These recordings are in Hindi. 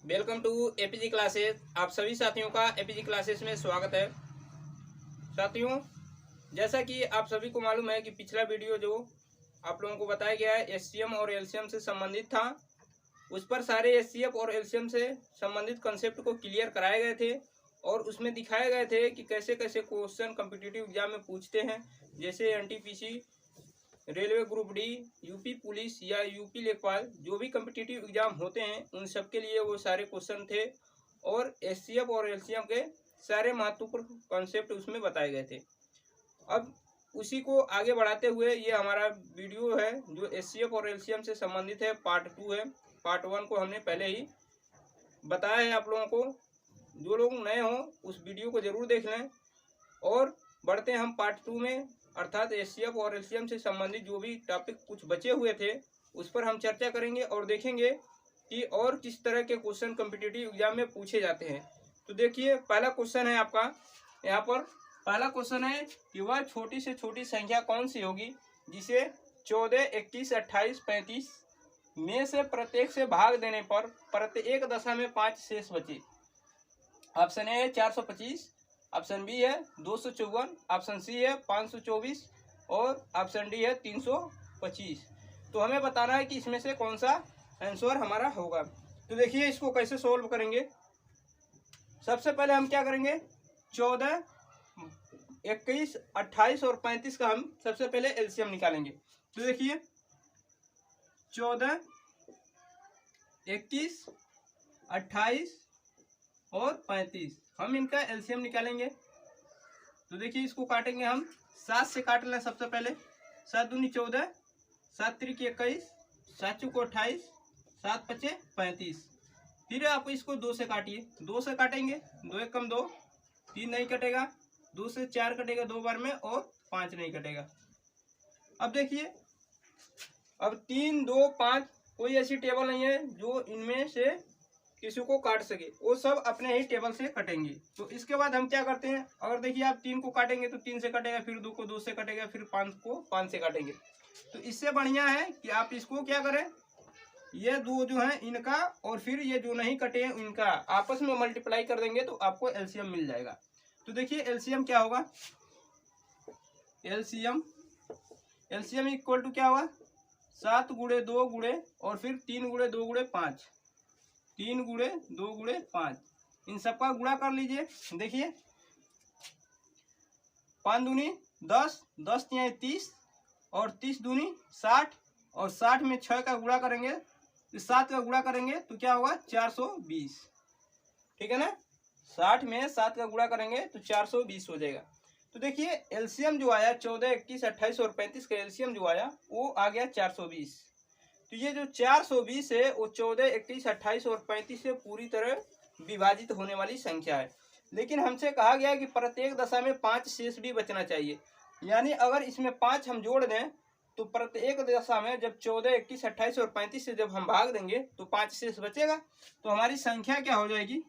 Welcome to APG classes. आप सभी साथियों का एपीजी क्लासेस में स्वागत है। साथियों, जैसा कि आप सभी को मालूम है कि पिछला वीडियो जो आप लोगों को बताया गया है एचसीएम और एलसीएम से संबंधित था, उस पर सारे एचसीएफ और एलसीएम से संबंधित कंसेप्ट को क्लियर कराए गए थे और उसमें दिखाए गए थे कि कैसे कैसे क्वेश्चन कॉम्पिटिटिव एग्जाम में पूछते हैं। जैसे NTPC, railway group D, UP police या यूपी लेखपाल, जो भी कॉम्पिटिटिव एग्जाम होते हैं उन सब के लिए वो सारे क्वेश्चन थे और एचसीएफ और एलसीएम के सारे महत्वपूर्ण कॉन्सेप्ट उसमें बताए गए थे। अब उसी को आगे बढ़ाते हुए ये हमारा वीडियो है जो एचसीएफ और एलसीएम से संबंधित है, पार्ट 2 है। पार्ट 1 को हमने पहले ही बताया है आप लोगों को। जो लोग नए हों उस वीडियो को जरूर देख लें और बढ़ते हैं हम पार्ट 2 में, अर्थात एचसीएफ और एलसीएम से संबंधित जो भी टॉपिक कुछ बचे हुए थे उस पर हम चर्चा करेंगे और देखेंगे कि और किस तरह के क्वेश्चन कॉम्पिटिटिव एग्जाम में पूछे जाते हैं। तो देखिए, पहला क्वेश्चन है आपका यहाँ पर। पहला क्वेश्चन है कि वह छोटी से छोटी संख्या कौन सी होगी जिसे 14, 21, 28, 35 में से प्रत्येक से भाग देने पर प्रत्येक दशा में 5 शेष बचे। ऑप्शन ए है 425, ऑप्शन बी है 254, ऑप्शन सी है 524 और ऑप्शन डी है 325। तो हमें बताना है कि इसमें से कौन सा आंसर हमारा होगा। तो देखिए, इसको कैसे सोल्व करेंगे। सबसे पहले हम क्या करेंगे, 14, 21, 28 और 35 का हम सबसे पहले एलसीएम निकालेंगे। तो देखिए, 14, 21, 28 और 35 हम इनका एलसीएम निकालेंगे। तो देखिए, इसको काटेंगे हम 7 से काट लें सबसे पहले। 7 दूनी 14, 7 त्रिक 21, 7 चौको 28, 7 पचे 35। फिर आप इसको 2 से काटिए। 2 से काटेंगे, 2 एक कम 2, 3 नहीं कटेगा, 2 से 4 कटेगा 2 बार में और 5 नहीं कटेगा। अब देखिए, अब 3, 2, 5 कोई ऐसी टेबल नहीं है जो इनमें से किसी को काट सके, वो सब अपने ही टेबल से कटेंगे। तो इसके बाद हम क्या करते हैं, अगर देखिए आप 3 को काटेंगे तो 3 से कटेगा, फिर 2 को 2 से कटेगा, फिर 5 को 5 से काटेंगे। तो इससे बढ़िया है कि आप इसको क्या करें, ये 2 जो है इनका और फिर ये जो नहीं कटे हैं इनका आपस में मल्टीप्लाई कर देंगे तो आपको एलसीएम मिल जाएगा। तो देखिए, एलसीएम क्या होगा, एलसीएम इक्वल टू क्या होगा, 7 गुणे 2 गुणे और फिर 3 गुणे 2 गुणे 5, 3 गुणे 2 गुणे 5, इन सबका गुणा कर लीजिए। देखिए, 5 दूनी 10, 10 तिहाई 30 और 30 दूनी 60 और 60 में 6 का गुणा करेंगे तो 7 का गुणा करेंगे तो क्या होगा, 420। ठीक है ना, 60 में 7 का गुणा करेंगे तो 420 हो जाएगा। तो देखिए, एलसीएम जो आया 14, 21, 28 और 35 का एलसीएम जो आया वो आ गया 420। तो ये जो 420 है वो 14, 21, 28 और 35 से पूरी तरह विभाजित होने वाली संख्या है। लेकिन हमसे कहा गया है कि प्रत्येक दशा में 5 शेष भी बचना चाहिए। यानी अगर इसमें 5 हम जोड़ दें तो प्रत्येक दशा में जब 14, 21, 28 और 35 से जब हम भाग देंगे तो 5 शेष बचेगा। तो हमारी संख्या क्या हो जाएगी,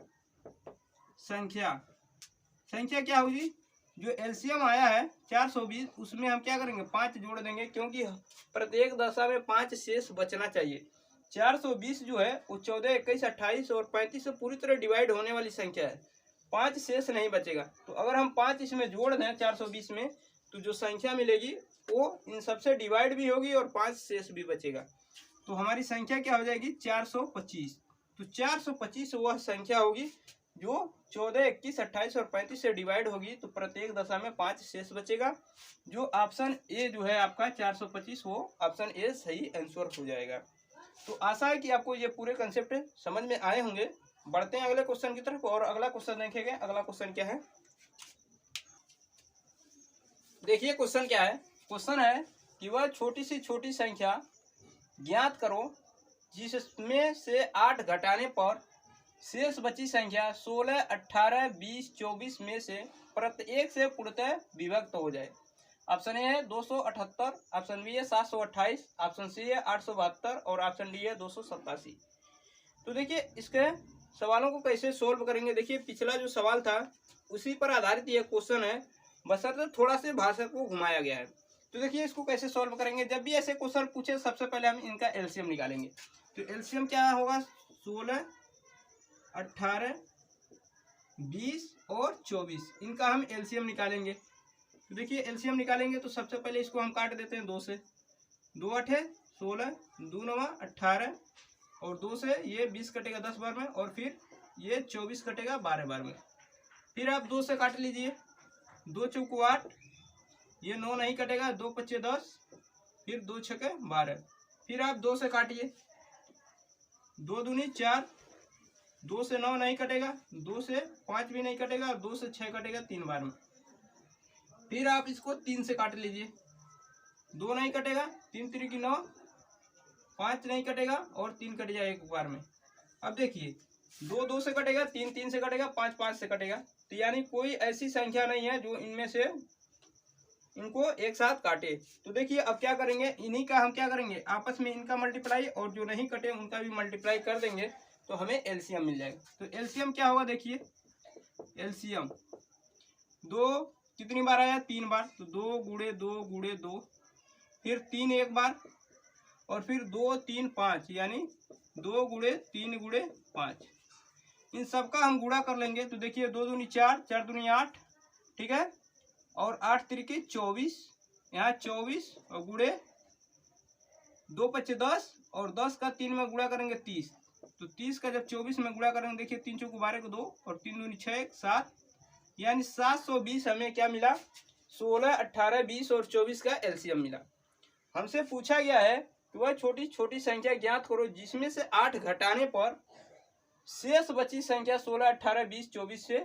संख्या क्या होगी, जो एलसीएम आया है 420 उसमें हम क्या करेंगे, 5 जोड़ देंगे, क्योंकि प्रत्येक दशा में 5 शेष बचना चाहिए। 420 जो है वो 14, 21, 28 और 35 से पूरी तरह डिवाइड होने वाली संख्या है, 5 शेष नहीं बचेगा। तो अगर हम 5 इसमें जोड़ दें 420 में तो जो संख्या मिलेगी वो इन सबसे डिवाइड भी होगी और 5 शेष भी बचेगा। तो हमारी संख्या क्या हो जाएगी, 425। तो 425 वह संख्या होगी जो 14, 21, 28 और 35 से डिवाइड होगी तो प्रत्येक दशा में 5 शेष बचेगा। जो ऑप्शन ए जो है आपका 425 वो ऑप्शन ए सही आंसर हो जाएगा। तो आशा है कि आपको ये पूरे कंसेप्ट समझ में आए होंगे। बढ़ते हैं अगले क्वेश्चन की तरफ और अगला क्वेश्चन देखेंगे। अगला क्वेश्चन क्या है, देखिए क्वेश्चन क्या है। क्वेश्चन है कि वह छोटी सी छोटी संख्या ज्ञात करो जिसमें से 8 घटाने पर शेष बची संख्या 16, 18, 20, 24 में से प्रत्येक से पूर्णतः विभक्त हो जाए। ऑप्शन ए है 278, ऑप्शन बी है 728, ऑप्शन सी है 872 और ऑप्शन डी है 287। तो देखिए, इसके सवालों को कैसे सोल्व करेंगे। देखिए, पिछला जो सवाल था उसी पर आधारित ये क्वेश्चन है, बशर्ते थोड़ा से भाषा को घुमाया गया है। तो देखिए, इसको कैसे सोल्व करेंगे। जब भी ऐसे क्वेश्चन पूछे सबसे पहले हम इनका एलसीएम निकालेंगे। तो एलसीएम क्या होगा, 16, 18, 20 और 24, इनका हम एलसीएम निकालेंगे। तो देखिए एलसीएम निकालेंगे तो सबसे पहले इसको हम काट देते हैं 2 से। 2 8 16, 2 9 18 और 2 से ये 20 कटेगा 10 बार में, और फिर ये 24 कटेगा 12 बार में। फिर आप 2 से काट लीजिए, 2 चौको 8, ये 9 नहीं कटेगा, 2 पच्चे 10, फिर 2 छके 12। फिर आप 2 से काटिए, 2 दूनी 4, 2 से 9 नहीं कटेगा, 2 से 5 भी नहीं कटेगा, और 2 से 6 कटेगा 3 बार में। फिर आप इसको 3 से काट लीजिए, 2 नहीं कटेगा, 3 3 की 9, 5 नहीं कटेगा और 3 कट जाएगा एक बार में। अब देखिए 2 2 से कटेगा, 3 3 से कटेगा, 5 5 से कटेगा। तो यानी कोई ऐसी संख्या नहीं है जो इनमें से इनको एक साथ काटे। तो देखिए अब क्या करेंगे, इन्हीं का हम क्या करेंगे, आपस में इनका मल्टीप्लाई और जो नहीं कटे उनका भी मल्टीप्लाई कर देंगे तो हमें एलसीएम मिल जाएगा। तो एलसीएम क्या होगा, देखिए एलसीएम 2 कितनी बार आया, 3 बार, तो 2 गुणे 2 गुणे 2, फिर 3 एक बार, और फिर 2 3 5, यानी 2 गुणे 3 गुणे 5। इन सबका हम गुणा कर लेंगे। तो देखिए 2 दूनी 4, 4 दूनी 8, ठीक है, और 8 तिरिके 24, यहाँ 24 और गुणे 2 पच्चे 10, और 10 का 3 में गुणा करेंगे 30। तो 30 का जब 24 में गुणा करेंगे, देखिए 3 चौको 12 को 2, और 3 दूनी 6 7, यानी 720 हमें क्या मिला, 16 18 20 और 24 का एलसीएम मिला। हमसे पूछा गया है कि वह छोटी छोटी संख्या ज्ञात करो जिसमें से 8 घटाने पर शेष बची संख्या 16 18 20 24 से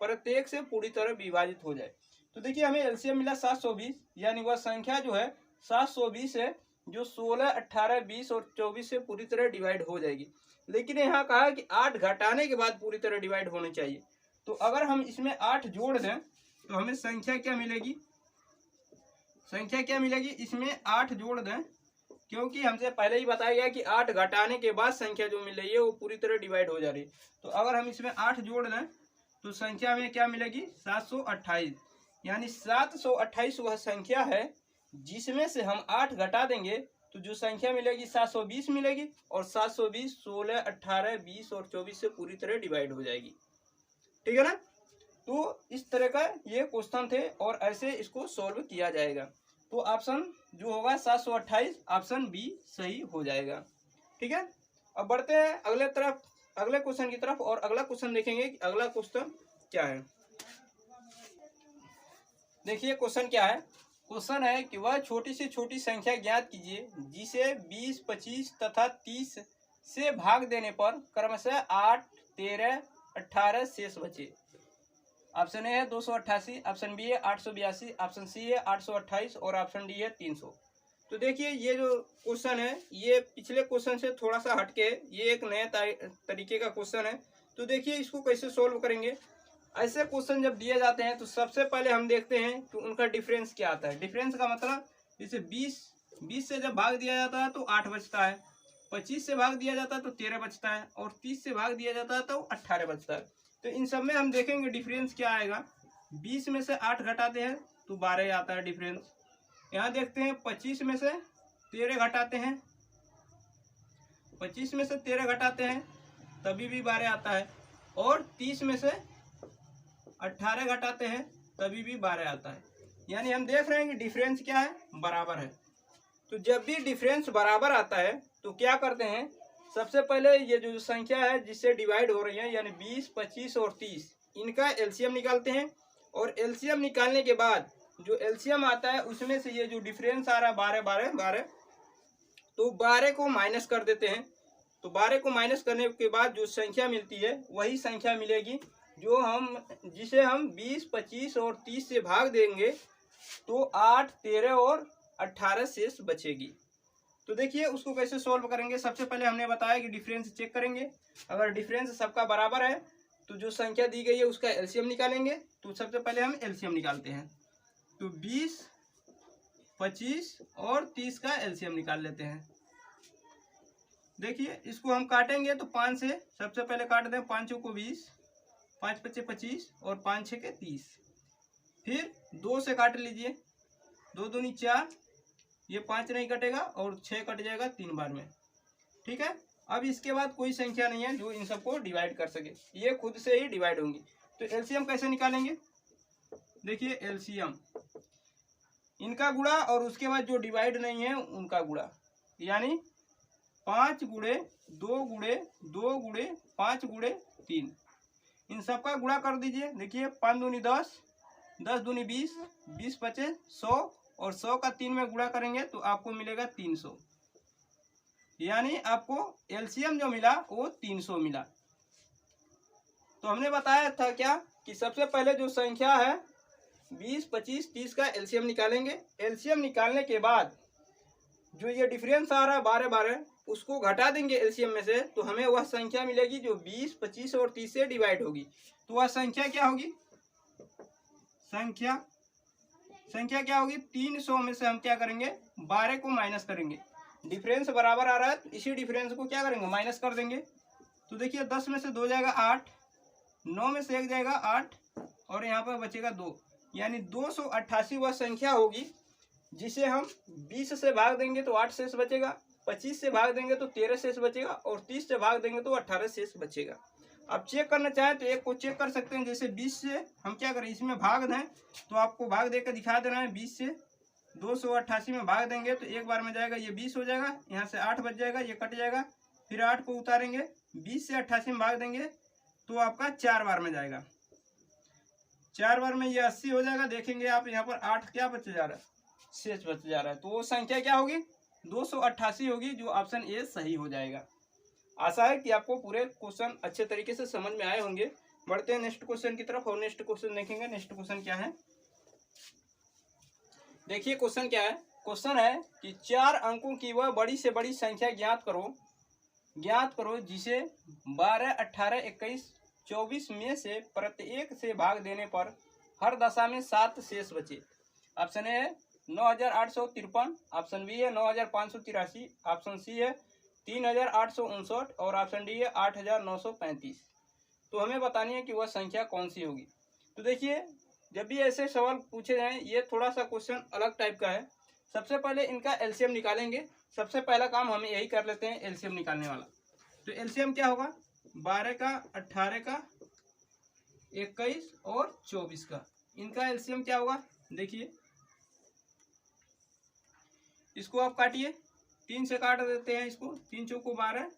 प्रत्येक से पूरी तरह विभाजित हो जाए। तो देखिए हमें एलसीएम मिला 720, यानी वह संख्या जो है 720 है जो 16 18 20 और 24 से पूरी तरह डिवाइड हो जाएगी। लेकिन यहाँ कहा कि 8 घटाने के बाद पूरी तरह डिवाइड होनी चाहिए। तो अगर हम इसमें 8 जोड़ दें तो हमें संख्या क्या मिलेगी, संख्या क्या मिलेगी, इसमें 8 जोड़ दें, क्योंकि हमसे पहले ही बताया गया कि 8 घटाने के बाद संख्या जो मिल रही है वो पूरी तरह डिवाइड हो जा रही है। तो अगर हम इसमें 8 जोड़ दें तो संख्या में क्या मिलेगी, 728, यानी 728 वह संख्या है जिसमें से हम 8 घटा देंगे तो जो संख्या मिलेगी 720 मिलेगी, और 720 16 18 20 और 24 से पूरी तरह डिवाइड हो जाएगी। ठीक है ना। तो इस तरह का ये क्वेश्चन थे और ऐसे इसको सॉल्व किया जाएगा। तो ऑप्शन जो होगा 728, ऑप्शन बी सही हो जाएगा। ठीक है, अब बढ़ते हैं अगले क्वेश्चन की तरफ, और अगला क्वेश्चन देखेंगे कि अगला क्वेश्चन क्या है। देखिए क्वेश्चन क्या है, क्वेश्चन है कि वह छोटी से छोटी संख्या ज्ञात कीजिए जिसे 20 25 तथा 30 से भाग देने पर क्रमशः 8 13 18 शेष बचे। ऑप्शन ए है 288, ऑप्शन बी है 882, ऑप्शन सी है 828 और ऑप्शन डी है 300। तो देखिए ये जो क्वेश्चन है ये पिछले क्वेश्चन से थोड़ा सा हटके, ये एक नए तरीके का क्वेश्चन है। तो देखिए इसको कैसे सोल्व करेंगे। ऐसे क्वेश्चन जब दिए जाते हैं तो सबसे पहले हम देखते हैं कि उनका डिफरेंस क्या आता है। डिफरेंस का मतलब जैसे 20 से जब भाग दिया जाता है तो 8 बचता है, 25 से भाग दिया जाता है तो 13 बचता है, और 30 से भाग दिया जाता है तो 18 बचता है। तो इन सब में हम देखेंगे डिफरेंस क्या आएगा। 20 में से 8 घटाते हैं तो 12 आता है डिफरेंस। यहाँ देखते हैं 25 में से 13 घटाते हैं, 25 में से 13 घटाते हैं तभी भी 12 आता है, और 30 में से 18 घटाते हैं तभी भी 12 आता है। यानी हम देख रहे हैं कि डिफरेंस क्या है, बराबर है। तो जब भी डिफरेंस बराबर आता है तो क्या करते हैं, सबसे पहले ये जो संख्या है जिससे डिवाइड हो रही है यानी 20 25 और 30, इनका एलसीएम निकालते हैं, और एलसीएम निकालने के बाद जो एलसीएम आता है उसमें से ये जो डिफरेंस आ रहा है 12 12 12, तो 12 को माइनस कर देते हैं। तो 12 को माइनस करने के बाद जो संख्या मिलती है वही संख्या मिलेगी जिसे हम 20 25 और 30 से भाग देंगे तो 8 13 और 18 शेष बचेगी। तो देखिए उसको कैसे सॉल्व करेंगे। सबसे पहले हमने बताया कि डिफरेंस चेक करेंगे, अगर डिफरेंस सबका बराबर है तो जो संख्या दी गई है उसका एलसीएम निकालेंगे। तो सबसे पहले हम एलसीएम निकालते हैं, तो 20 25 और 30 का एलसीएम निकाल लेते हैं। देखिए इसको हम काटेंगे तो 5 से सबसे पहले काट दें, 5 को 20, 5 पच्चे 25 और 5 छः के 30। फिर 2 से काट लीजिए, 2 दूनी 4, ये 5 नहीं कटेगा और 6 कट जाएगा 3 बार में। ठीक है, अब इसके बाद कोई संख्या नहीं है जो इन सबको डिवाइड कर सके, ये खुद से ही डिवाइड होंगी। तो एलसीएम कैसे निकालेंगे, देखिए एलसीएम इनका गुणा और उसके बाद जो डिवाइड नहीं है उनका गुणा, यानी 5 गुणे 2 गुणे 2 गुणे 5 गुणे 3, इन सबका गुणा कर दीजिए। देखिए 5 दूनी 10, 10 दूनी 20, 20 पचे 100 और 100 का 3 में गुणा करेंगे तो आपको मिलेगा 300, यानी आपको एलसीएम जो मिला वो 300 मिला। तो हमने बताया था क्या कि सबसे पहले जो संख्या है 20, 25, 30 का एलसीएम निकालेंगे। एलसीएम निकालने के बाद जो ये डिफरेंस आ रहा है 12, 12 उसको घटा देंगे एलसीएम में से, तो हमें वह संख्या मिलेगी जो 20, 25 और 30 से डिवाइड होगी। तो वह संख्या क्या होगी, संख्या क्या होगी, 300 में से हम क्या करेंगे 12 को माइनस करेंगे। डिफरेंस बराबर आ रहा है तो इसी डिफरेंस को क्या करेंगे माइनस कर देंगे। तो देखिए 10 में से 2 जाएगा 8, 9 में से 1 जाएगा 8 और यहाँ पर बचेगा 2, यानी 288 वह संख्या होगी जिसे हम 20 से भाग देंगे तो 8 शेष बचेगा, 25 से भाग देंगे तो 13 शेष बचेगा और 30 से भाग देंगे तो 18 शेष बचेगा। अब चेक करना चाहें तो एक को चेक कर सकते हैं, जैसे 20 से हम क्या करें इसमें भाग दें तो आपको भाग देकर दिखा देना है। 20 से 288 में भाग देंगे तो एक बार में जाएगा, ये 20 हो जाएगा, यहाँ से 8 बच जाएगा, ये कट जाएगा, फिर 8 को उतारेंगे, 20 से 88 में भाग देंगे तो आपका 4 बार में जाएगा, 4 बार में ये 80 हो जाएगा। देखेंगे आप यहाँ पर 8 क्या बच जा रहा है, शेष बच जा रहा है, तो वो संख्या क्या होगी 288 होगी, जो ऑप्शन ए सही हो जाएगा। आशा है कि आपको पूरे क्वेश्चन अच्छे तरीके से समझ में आए होंगे। बढ़ते हैं नेक्स्ट क्वेश्चन की तरफ और नेक्स्ट क्वेश्चन देखेंगे। नेक्स्ट क्वेश्चन क्या है, देखिए क्वेश्चन क्या है, क्वेश्चन है कि 4 अंकों की वह बड़ी से बड़ी संख्या ज्ञात करो जिसे 12, 18, 21, 24 में से प्रत्येक से भाग देने पर हर दशा में 7 शेष बचे। ऑप्शन ए है 9853, ऑप्शन बी है 9583, ऑप्शन सी है 3859 और ऑप्शन डी है 8935। तो हमें बतानी है कि वह संख्या कौन सी होगी। तो देखिए जब भी ऐसे सवाल पूछे जाएं, ये थोड़ा सा क्वेश्चन अलग टाइप का है। सबसे पहले इनका एलसीएम निकालेंगे, सबसे पहला काम हम यही कर लेते हैं एलसीएम निकालने वाला। तो एलसीएम क्या होगा 12 का, 18 का, 21 और 24 का, इनका एलसीएम क्या होगा, देखिए इसको आप काटिए, 3 से काट देते हैं इसको, 3 चौको 12,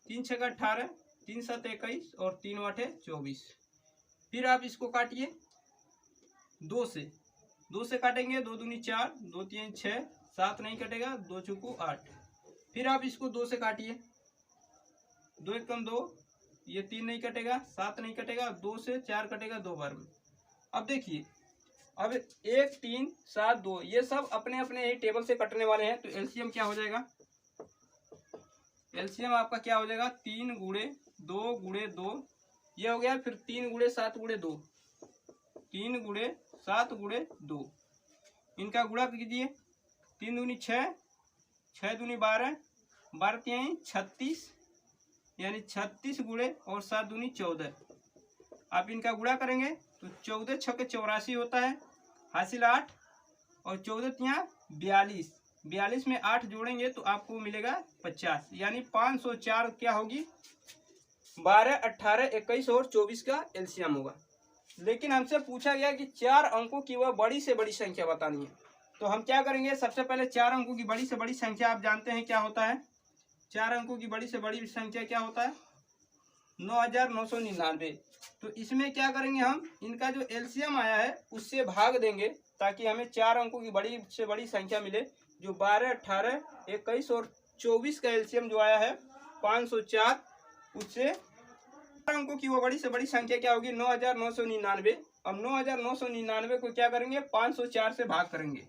3 छः 18, 3 7 21 और 3 8 24। फिर आप इसको काटिए 2 से काटेंगे, 2 दूनी 4, 2 3 6, 7 नहीं कटेगा, 2 चौको 8। फिर आप इसको 2 से काटिए, 2 एक कम 2, ये 3 नहीं कटेगा, 7 नहीं कटेगा, 2 से 4 कटेगा 2 बार में। अब देखिए अब 1 3 7 2 ये सब अपने अपने ही टेबल से कटने वाले हैं। तो एलसीएम क्या हो जाएगा, एलसीएम आपका क्या हो जाएगा 3 गुणे 2 गुणे 2, ये हो गया। फिर 3 गुणे 7 गुणे 2, 3 गुणे 7 गुणे 2, इनका गुणा कीजिए, 3 दूनी 6, 6 दूनी 12, 12 3 36, यानी 36 गुणे और 7 दूनी 14। आप इनका गुणा करेंगे तो 14 छक्के 84 होता है, हासिल 8 और 14 तिया 42, 42 में 8 जोड़ेंगे तो आपको मिलेगा 50, यानी 504 क्या होगी 12, 18, 21 और 24 का एलसीएम होगा। लेकिन हमसे पूछा गया कि 4 अंकों की वह बड़ी से बड़ी संख्या बतानी है। तो हम क्या करेंगे, सबसे पहले 4 अंकों की बड़ी से बड़ी संख्या आप जानते हैं क्या होता है, 4 अंकों की बड़ी से बड़ी संख्या क्या होता है 9999। तो इसमें क्या करेंगे, हम इनका जो एलसीएम आया है उससे भाग देंगे ताकि हमें 4 अंकों की बड़ी से बड़ी संख्या मिले, जो 12, 18, 21 और 24 का एलसीएम जो आया है 504, उससे 4 अंकों की वो बड़ी से बड़ी संख्या क्या होगी 9999। अब 9999 को क्या करेंगे 504 से भाग करेंगे,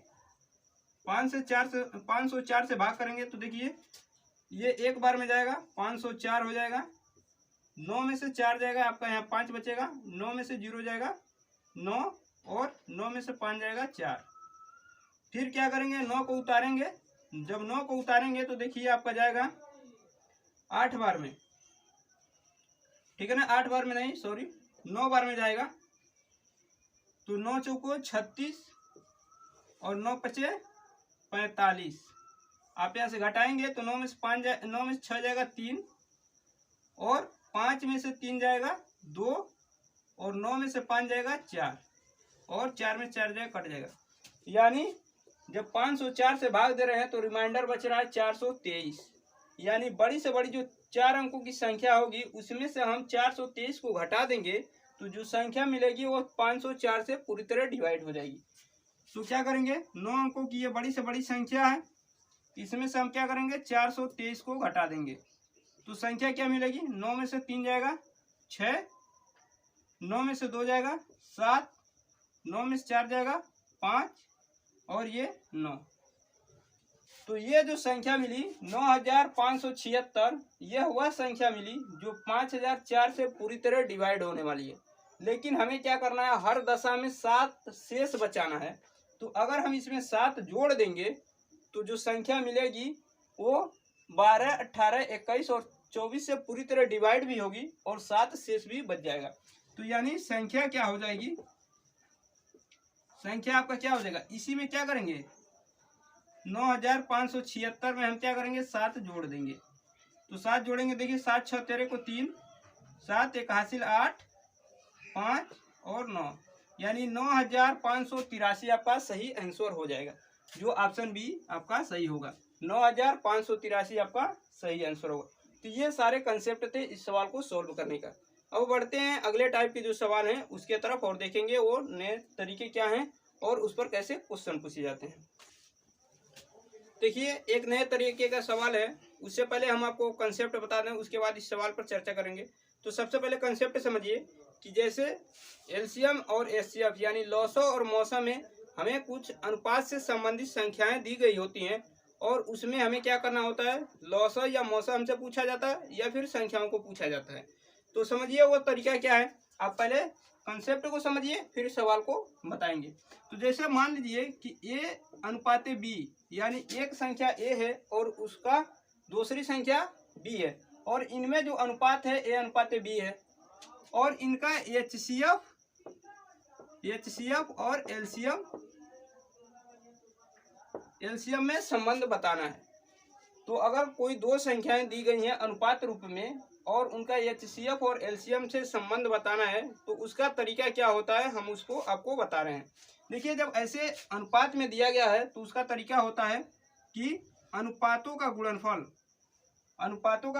504 से भाग करेंगे तो देखिए ये एक बार में जाएगा 504 हो जाएगा, 9 में से 4 जाएगा आपका यहाँ 5 बचेगा, 9 में से 0 जाएगा 9 और 9 में से 5 जाएगा 4। फिर क्या करेंगे 9 को उतारेंगे, जब 9 को उतारेंगे तो देखिए आपका जाएगा 8 बार में, ठीक है ना, 8 बार में नहीं सॉरी 9 बार में जाएगा। तो 9 चौको 36 और 9 पचे 45, आप यहाँ से घटाएंगे तो 9 में से 9 में से 6 जाएगा 3, और 5 में से 3 जाएगा 2, और 9 में से 5 जाएगा 4, और 4 में 4 जाएगा, कट जाएगा। यानी जब 504 से भाग दे रहे हैं तो रिमाइंडर बच रहा है 423। यानी बड़ी से बड़ी जो 4 अंकों की संख्या होगी उसमें से हम 423 को घटा देंगे तो जो संख्या मिलेगी वो 504 से पूरी तरह डिवाइड हो जाएगी। तो क्या करेंगे, 9 अंकों की ये बड़ी से बड़ी संख्या है, इसमें से हम क्या करेंगे 423 को घटा देंगे तो संख्या क्या मिलेगी, 9 में से 3 जाएगा 6, 9 में से 2 जाएगा 7, 9 में से 4 जाएगा 5, और ये 9। तो ये जो संख्या मिली 9576, यह वह संख्या मिली जो 5004 से पूरी तरह डिवाइड होने वाली है। लेकिन हमें क्या करना है, हर दशा में 7 शेष बचाना है। तो अगर हम इसमें 7 जोड़ देंगे तो जो संख्या मिलेगी वो 12, 18, 21 और 24 से पूरी तरह डिवाइड भी होगी और 7 शेष भी बच जाएगा। तो यानी संख्या क्या हो जाएगी, संख्या आपका क्या हो जाएगा, इसी में क्या करेंगे 9576 में हम क्या करेंगे 7 जोड़ देंगे। तो 7 जोड़ेंगे, देखिए 7 6 13 को 3, 7 1 हासिल 8, 5 और 9, यानी 9583 आपका सही आंसर हो जाएगा, जो ऑप्शन बी आपका सही होगा। 9583 आपका सही आंसर होगा। तो ये सारे कंसेप्ट थे इस सवाल को सॉल्व करने का। अब बढ़ते हैं अगले टाइप के जो सवाल हैं उसके तरफ और देखेंगे वो नए तरीके क्या हैं और उस पर कैसे क्वेश्चन पूछे जाते हैं। देखिए एक नए तरीके का सवाल है, उससे पहले हम आपको कंसेप्ट बता दें, उसके बाद इस सवाल पर चर्चा करेंगे। तो सबसे पहले कंसेप्ट समझिए कि जैसे एलसीएम और एचसीएफ यानी लॉसो और मौसम में हमें कुछ अनुपात से संबंधित संख्याएं दी गई होती हैं और उसमें हमें क्या करना होता है, लॉसो या मौसम हमसे पूछा जाता है या फिर संख्याओं को पूछा जाता है। तो समझिए वो तरीका क्या है, आप पहले कंसेप्ट को समझिए फिर सवाल को बताएंगे। तो जैसे मान लीजिए कि ए अनुपात बी यानी एक संख्या ए है और उसका दूसरी संख्या बी है, और इनमें जो अनुपात है ए अनुपात बी है, और इनका एचसीएफ और एलसीएम में संबंध बताना है। तो अगर कोई दो संख्याएं दी गई हैं अनुपात रूप में और उनका एचसीएफ और एलसीएम से संबंध बताना है तो उसका तरीका क्या होता है, हम उसको आपको बता रहे हैं। देखिए जब ऐसे अनुपात में दिया गया है तो उसका तरीका होता है कि अनुपातों का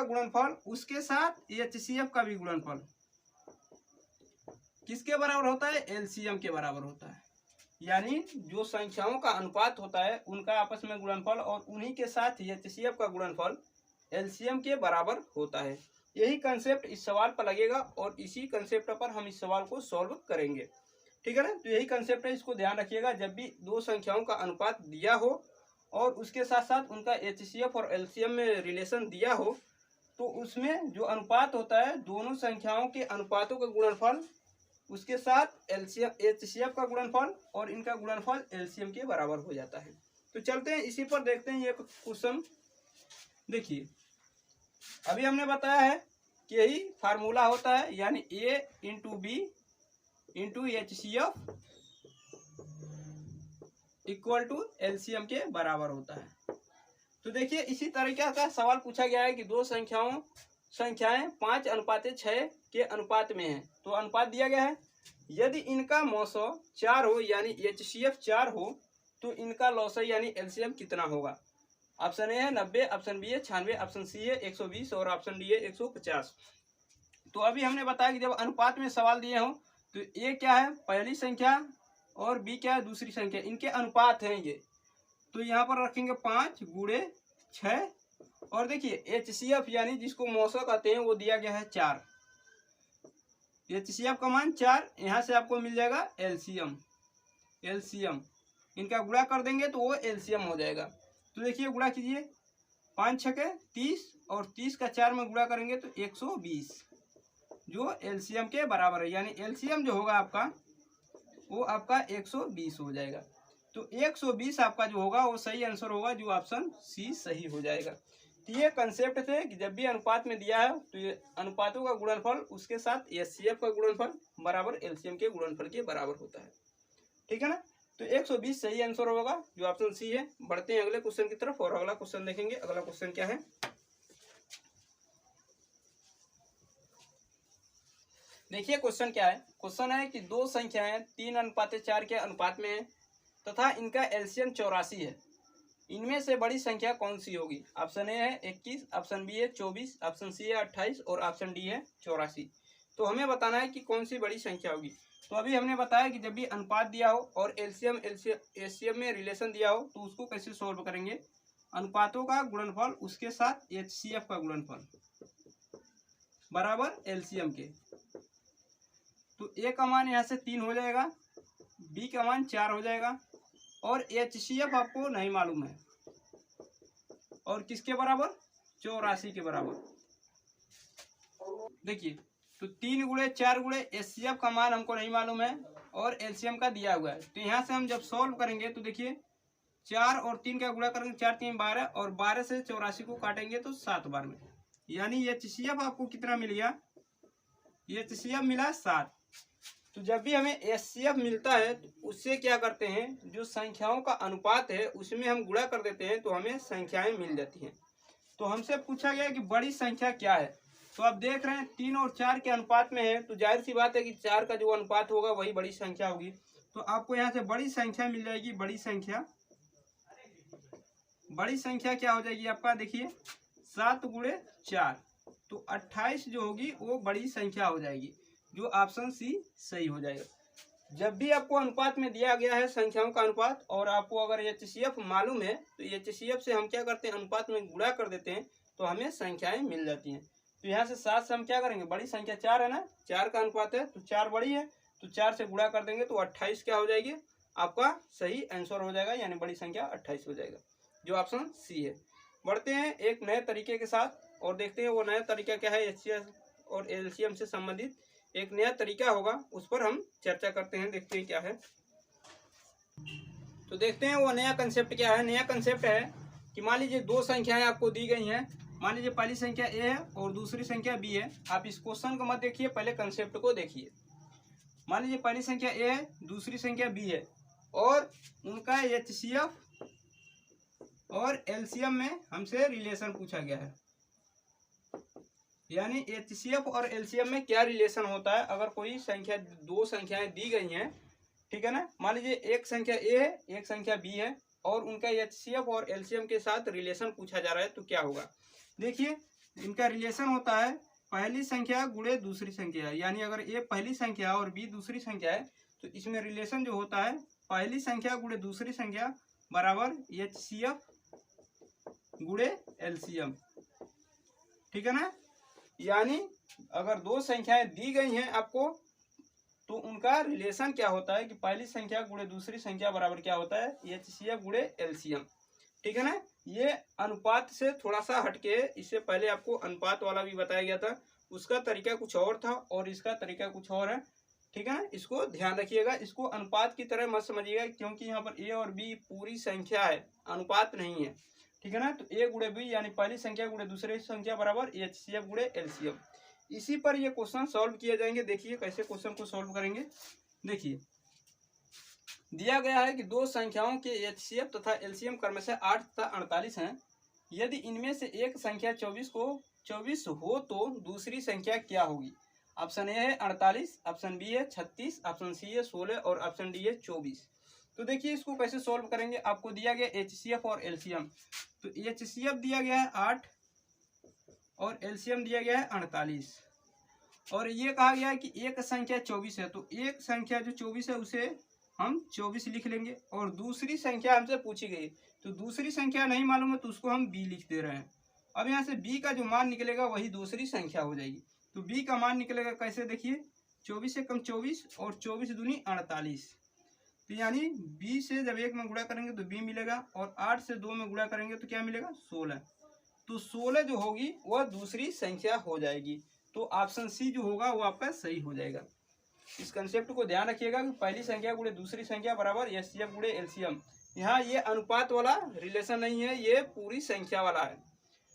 गुणनफल उसके साथ एचसीएफ का भी गुणनफल किसके बराबर होता है, एलसीएम के बराबर होता है। यानी जो संख्याओं का अनुपात होता है उनका आपस में गुणनफल और उन्हीं के साथ एचसीएफ का गुणनफल एलसीएम के बराबर होता है। यही कंसेप्ट इस सवाल पर लगेगा और इसी कंसेप्ट पर हम इस सवाल को सॉल्व करेंगे, ठीक है ना। तो यही कंसेप्ट है, इसको ध्यान रखिएगा। जब भी दो संख्याओं का अनुपात दिया हो और उसके साथ साथ उनका एचसीएफ और एलसीएम में रिलेशन दिया हो तो उसमें जो अनुपात होता है दोनों संख्याओं के अनुपातों का गुणनफल उसके साथ एलसीएम एचसीएफ का गुणनफल और इनका गुणनफल एलसीएम के बराबर हो जाता है। तो चलते हैं इसी पर देखते हैं ये क्वेश्चन। देखिए अभी हमने बताया है कि यही फार्मूला होता है, यानी A into B into HCF equal to LCM के बराबर होता है। तो देखिए इसी तरीके का सवाल पूछा गया है कि दो संख्याएं 5:6 के अनुपात में है। तो अनुपात दिया गया है, यदि इनका मौसो 4 हो यानी एचसीएफ 4 हो तो इनका लॉसो यानी एलसीएम कितना होगा। ऑप्शन ए है 90, ऑप्शन बी है 96, ऑप्शन सी है 120 और ऑप्शन डी है 150। तो अभी हमने बताया कि जब अनुपात में सवाल दिए हो तो ए क्या है पहली संख्या और बी क्या है दूसरी संख्या, इनके अनुपात हैं ये। तो यहाँ पर रखेंगे 5 × 6 और देखिए एचसीएफ यानी जिसको मौसो कहते हैं वो दिया गया है 4। एचसीएफ का मान 4, यहाँ से आपको मिल जाएगा एलसीएम इनका गुणा कर देंगे तो वो एलसीएम हो जाएगा। तो देखिए गुणा कीजिए 5 × 6 = 30 और 30 का 4 में गुणा करेंगे तो 120 जो एलसीएम के बराबर है, यानी एलसीएम जो होगा आपका वो आपका 120 हो जाएगा। तो 120 आपका जो होगा वो सही आंसर होगा, जो ऑप्शन सी सही हो जाएगा। तो ये कंसेप्ट थे कि जब भी अनुपात में दिया है तो ये अनुपातों का गुणनफल उसके साथ एचसीएफ का गुणनफल बराबर एलसीएम के गुणनफल के बराबर होता है, ठीक है ना। तो 120 सही आंसर होगा, जो ऑप्शन सी है। बढ़ते हैं अगले क्वेश्चन की तरफ और अगला क्वेश्चन देखेंगे। अगला क्वेश्चन क्या है, देखिए क्वेश्चन क्या है। क्वेश्चन है कि दो संख्याएं 3:4 के अनुपात में है तथा इनका एलसीएम 84 है। इनमें से बड़ी संख्या कौन सी होगी? ऑप्शन ए है 21, ऑप्शन बी है 24, ऑप्शन सी है 28 और ऑप्शन डी है 84। तो हमें बताना है कि कौन सी बड़ी संख्या होगी। तो अभी हमने बताया कि जब भी अनुपात दिया हो और एलसीएम में रिलेशन दिया हो तो उसको कैसे सोल्व करेंगे। अनुपातों का गुणनफल उसके साथ एचसीएफ का गुणनफल बराबर एलसीएम के। तो ए का मान यहाँ से 3 हो जाएगा, बी का मान 4 हो जाएगा और एचसीएफ आपको नहीं मालूम है। और किसके बराबर? 84 के बराबर। देखिए तो 3 गुणे 4 गुणे एचसीएफ का मान हमको नहीं मालूम है और एलसीएम का दिया हुआ है। तो यहाँ से हम जब सॉल्व करेंगे तो देखिए 4 और 3 का गुणा करेंगे, 4 3 12 और 12 से 84 को काटेंगे तो 7 बार में, यानी एचसीएफ आपको कितना मिल गया? एचसीएफ मिला 7। तो जब भी हमें एचसीएफ मिलता है तो उससे क्या करते हैं, जो संख्याओं का अनुपात है उसमें हम गुणा कर देते हैं तो हमें संख्याएं मिल जाती हैं। तो हमसे पूछा गया कि बड़ी संख्या क्या है। तो आप देख रहे हैं 3 और 4 के अनुपात में है, तो जाहिर सी बात है कि 4 का जो अनुपात होगा वही बड़ी संख्या होगी। तो आपको यहाँ से बड़ी संख्या मिल जाएगी। बड़ी संख्या क्या हो जाएगी आपका? देखिए 7 गुणे 4 तो 28 जो होगी वो बड़ी संख्या हो जाएगी, जो ऑप्शन सी सही हो जाएगा। जब भी आपको अनुपात में दिया गया है संख्याओं का अनुपात और आपको अगर एचसीएफ मालूम है तो एचसीएफ से हम क्या करते हैं, अनुपात में गुणा कर देते हैं तो हमें संख्याएं मिल जाती हैं। तो यहाँ से 7 से हम क्या करेंगे, बड़ी संख्या 4 है ना, 4 का अनुपात है तो 4 बड़ी है, तो 4 से गुणा कर देंगे तो 28 क्या हो जाएगी? आपका सही आंसर हो जाएगा, यानी बड़ी संख्या 28 हो जाएगा, जो ऑप्शन सी है। बढ़ते हैं एक नए तरीके के साथ और देखते हैं वो नया तरीका क्या है। एचसीएफ और एलसीएम से संबंधित एक नया तरीका होगा, उस पर हम चर्चा करते हैं, देखते हैं क्या है। तो देखते हैं वो नया कंसेप्ट क्या है। नया कंसेप्ट है कि मान लीजिए दो संख्याएं आपको दी गई हैं। मान लीजिए पहली संख्या ए है और दूसरी संख्या बी है। आप इस क्वेश्चन को मत देखिए, पहले कंसेप्ट को देखिए। मान लीजिए पहली संख्या ए है, दूसरी संख्या बी है और उनका एचसीएफ और एलसीएम में हमसे रिलेशन पूछा गया है, यानी एचसीएफ और एलसीएम में क्या रिलेशन होता है अगर कोई संख्या, दो संख्याएं दी गई हैं, ठीक है ना। मान लीजिए एक संख्या ए है, एक संख्या बी है और उनका एचसीएफ और एलसीएम के साथ रिलेशन पूछा जा रहा है, तो क्या होगा। देखिए इनका रिलेशन होता है पहली संख्या गुणे दूसरी संख्या, यानी अगर ए पहली संख्या और बी दूसरी संख्या है तो इसमें रिलेशन जो होता है पहली संख्या गुणे दूसरी संख्या बराबर एचसीएफ गुणे एलसीएम, ठीक है ना। यानी अगर दो संख्याएं दी गई हैं आपको तो उनका रिलेशन क्या होता है कि पहली संख्या गुणे दूसरी संख्या बराबर क्या होता है, एचसीएफ गुणे एलसीएम, ठीक है ना। ये अनुपात से थोड़ा सा हटके, इससे पहले आपको अनुपात वाला भी बताया गया था, उसका तरीका कुछ और था और इसका तरीका कुछ और है, ठीक है ना। इसको ध्यान रखिएगा, इसको अनुपात की तरह मत समझिएगा क्योंकि यहाँ पर ए और बी पूरी संख्या है, अनुपात नहीं है, ठीक है ना। तो ए गुणे बी यानी पहली संख्या गुणे दूसरी संख्या बराबर एचसीएफ गुणे एलसीएम। इसी पर ये क्वेश्चन सॉल्व किए जाएंगे। देखिए कैसे क्वेश्चन को सॉल्व करेंगे। देखिए दिया गया है कि दो संख्याओं के एचसीएफ तथा एलसीएम क्रमशः 8 तथा 48 हैं। यदि इनमें से एक संख्या 24 हो तो दूसरी संख्या क्या होगी। ऑप्शन ए है 48, ऑप्शन बी है 36, ऑप्शन सी है 16 और ऑप्शन डी है 24। तो देखिए इसको कैसे सॉल्व करेंगे। आपको दिया गया एचसीएफ और एलसीएम, तो एचसीएफ दिया गया है 8 और एलसीएम दिया गया है 48 और ये कहा गया है कि एक संख्या 24 है, तो एक संख्या जो 24 है उसे हम 24 लिख लेंगे और दूसरी संख्या हमसे पूछी गई, तो दूसरी संख्या नहीं मालूम है तो उसको हम बी लिख दे रहे हैं। अब यहाँ से बी का जो मान निकलेगा वही दूसरी संख्या हो जाएगी। तो बी का मान निकलेगा कैसे, देखिए 24 से कम 24 और 24 दूनी 48, तो यानी बी से जब 1 में गुणा करेंगे तो बी मिलेगा और 8 से 2 में गुणा करेंगे तो क्या मिलेगा 16। तो 16 जो होगी वह दूसरी संख्या हो जाएगी। तो ऑप्शन सी जो होगा वो आपका सही हो जाएगा। इस कंसेप्ट को ध्यान रखिएगा कि पहली संख्या गुणे दूसरी संख्या बराबर एचसीएफ गुणे एलसीएम। यहाँ ये अनुपात वाला रिलेशन नहीं है, ये पूरी संख्या वाला है।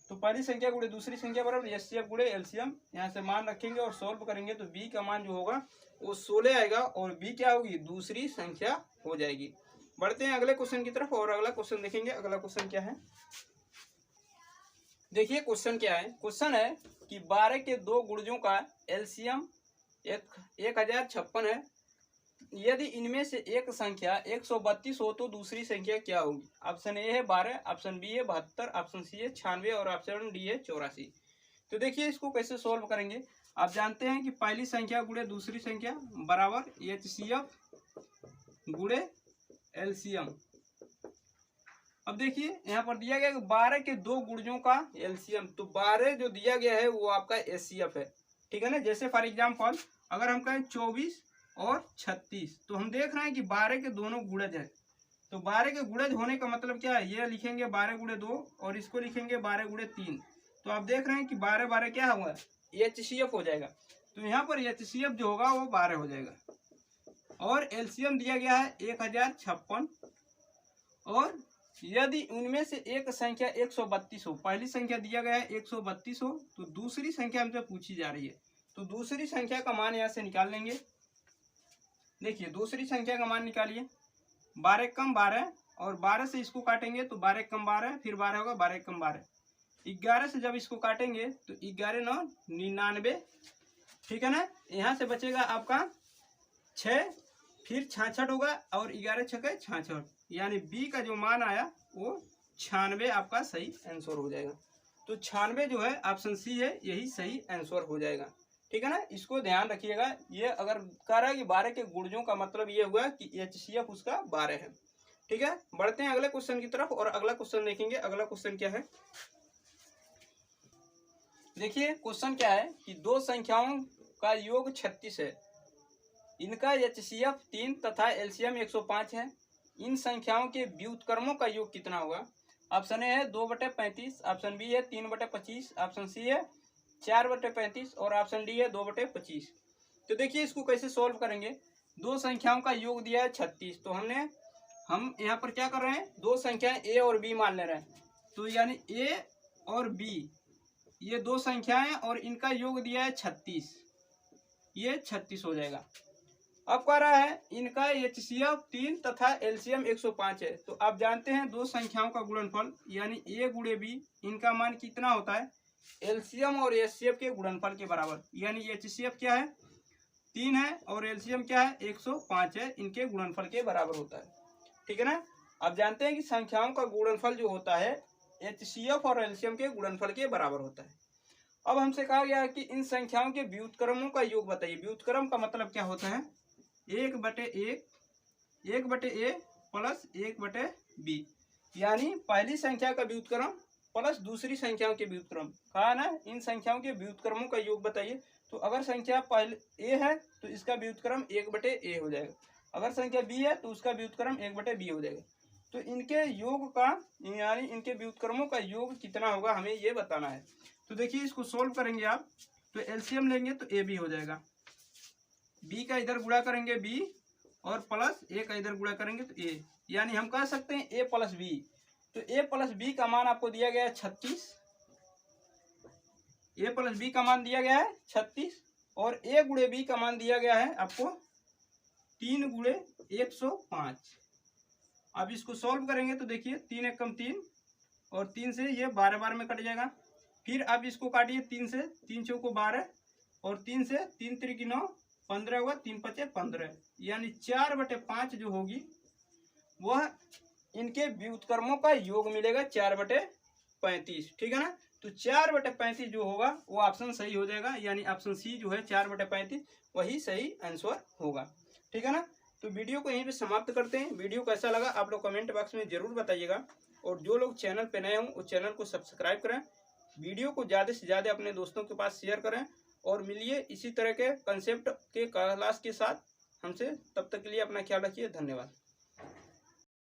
तो पहली संख्या गुणे दूसरी संख्या बराबर एचसीएफ गुणे एलसीएम, यहाँ से मान रखेंगे और सॉल्व करेंगे तो बी का मान जो होगा वो 16 आएगा और बी क्या होगी, दूसरी संख्या हो जाएगी। बढ़ते हैं अगले क्वेश्चन की तरफ और अगला क्वेश्चन देखेंगे। अगला क्वेश्चन क्या है, देखिए क्वेश्चन क्या है। क्वेश्चन है कि 12 के दो गुणजों का एलसीएम 1056 है। यदि इनमें से एक संख्या 132 हो तो दूसरी संख्या क्या होगी। ऑप्शन ए है 12, ऑप्शन बी है 72, ऑप्शन सी है 96 और ऑप्शन डी है 84। तो देखिए इसको कैसे सोल्व करेंगे। आप जानते हैं कि पहली संख्या गुणे दूसरी संख्या बराबर एचसीएफ गुणे एलसीएम। अब देखिए यहाँ पर दिया गया है 12 के दो गुणजों का एलसीएम, तो 12 जो दिया गया है वो आपका एचसीएफ है, ठीक है ना। जैसे फॉर एग्जाम्पल अगर हम कहें 24 और 36, तो हम देख रहे हैं कि 12 के दोनों गुणज है। तो 12 के गुणज होने का मतलब क्या है, ये लिखेंगे 12 गुणे 2 और इसको लिखेंगे 12 गुणे 3। तो आप देख रहे हैं कि 12 12 क्या हुआ, एचसीएफ हो जाएगा। तो यहाँ पर एचसीएफ जो होगा वो 12 हो जाएगा। और एलसीएम दिया गया है 1056, और यदि उनमें से एक संख्या 132 हो, पहली संख्या दिया गया है 132 हो, तो दूसरी संख्या हमसे पूछी जा रही है। तो दूसरी संख्या का मान यहाँ से निकाल लेंगे। देखिए दूसरी संख्या का मान निकालिए, 12 कम 12 और 12 से इसको काटेंगे तो 12 कम 12, फिर 12 होगा 12 कम 12, 11 से जब इसको काटेंगे तो 11 9 99, ठीक है ना। यहाँ से बचेगा आपका 6, फिर 66 होगा और 11 छके 66, यानी बी का जो मान आया वो 96 आपका सही आंसर हो जाएगा। तो 96 जो है ऑप्शन सी है, यही सही आंसर हो जाएगा, ठीक है ना। इसको ध्यान रखिएगा। ये अगर कह रहा है कि 12 के गुणजों का मतलब ये हुआ कि एचसीएफ उसका 12 है, ठीक है। बढ़ते हैं अगले क्वेश्चन की तरफ और अगला क्वेश्चन देखेंगे। अगला क्वेश्चन क्या है, देखिए क्वेश्चन क्या है कि दो संख्याओं का योग 36 है, इनका एचसीएफ 3 तथा एलसीएम 105 है। इन संख्याओं के व्युत्क्रमों का योग कितना होगा। ऑप्शन ए है 2/35, ऑप्शन बी है 3/25, ऑप्शन सी है 4/35 और ऑप्शन डी है 2/25। तो देखिए इसको कैसे सोल्व करेंगे। दो संख्याओं का योग दिया है 36, तो हम यहाँ पर क्या कर रहे हैं, दो संख्याएं ए और बी मान ले रहे हैं। तो यानी ए और बी ये दो संख्याएं और इनका योग दिया है 36, ये 36 हो जाएगा। अब कह रहा है इनका एचसीएफ 3 तथा एलसीएम 105 है। तो आप जानते हैं दो संख्याओं का गुणनफल यानी ए गुणे बी, इनका मान कितना होता है, एलसीएम और एचसीएफ के गुणनफल के बराबर। यानी एचसीएफ क्या है 3 है और एलसीएम क्या है 105 है, इनके गुणनफल के बराबर होता है, ठीक है ना। आप जानते हैं कि संख्याओं का गुणनफल जो होता है एचसीएफ और एलसीएम के गुणनफल के बराबर होता है। अब हमसे कहा गया है कि इन संख्याओं के व्युत्क्रमों का योग बताइए। व्युत्क्रम का मतलब क्या होता है, 1/1 1/a प्लस 1/b, यानी पहली संख्या का व्युत्क्रम प्लस दूसरी संख्याओं के व्युत्क्रम। कहा ना इन संख्याओं के व्युत्क्रमों का योग बताइए। तो अगर संख्या पहले a है तो इसका व्युत्क्रम 1/a हो जाएगा, अगर संख्या b है तो उसका व्युत्क्रम 1/b हो जाएगा। तो इनके योग का यानी इनके व्युत्क्रमों का योग कितना होगा हमें ये बताना है। तो देखिए इसको सोल्व करेंगे आप, तो एलसीएम लेंगे तो ए बी हो जाएगा, बी का इधर गुणा करेंगे बी और प्लस ए का इधर गुणा करेंगे तो ए, यानी हम कह सकते हैं ए प्लस बी। तो ए प्लस बी का मान आपको दिया गया है 36, ए प्लस बी का मान दिया गया है 36 और ए गुणे बी का मान दिया गया है आपको 3 गुणे 105। अब इसको सॉल्व करेंगे तो देखिए 3 एक कम 3 और 3 से ये 12 12 में कट जाएगा। फिर अब इसको काटिए 3 से, 3 चौको 12 और 3 से 3 त्रिक 9 15 होगा, 3 पचे 15, यानी 4/5 जो होगी वह इनके व्युत्क्रमों का योग मिलेगा 4/35, ठीक है ना। तो 4/35 जो होगा वो ऑप्शन सही हो जाएगा, यानी ऑप्शन सी जो है 4/35 वही सही आंसर होगा, ठीक है ना। तो वीडियो को यहीं पे समाप्त करते हैं। वीडियो कैसा लगा आप लोग कमेंट बॉक्स में जरूर बताइएगा, और जो लोग चैनल पे नए हों उस चैनल को सब्सक्राइब करें, वीडियो को ज़्यादा से ज़्यादा अपने दोस्तों के पास शेयर करें, और मिलिए इसी तरह के कंसेप्ट के क्लास के साथ हमसे। तब तक के लिए अपना ख्याल रखिए, धन्यवाद।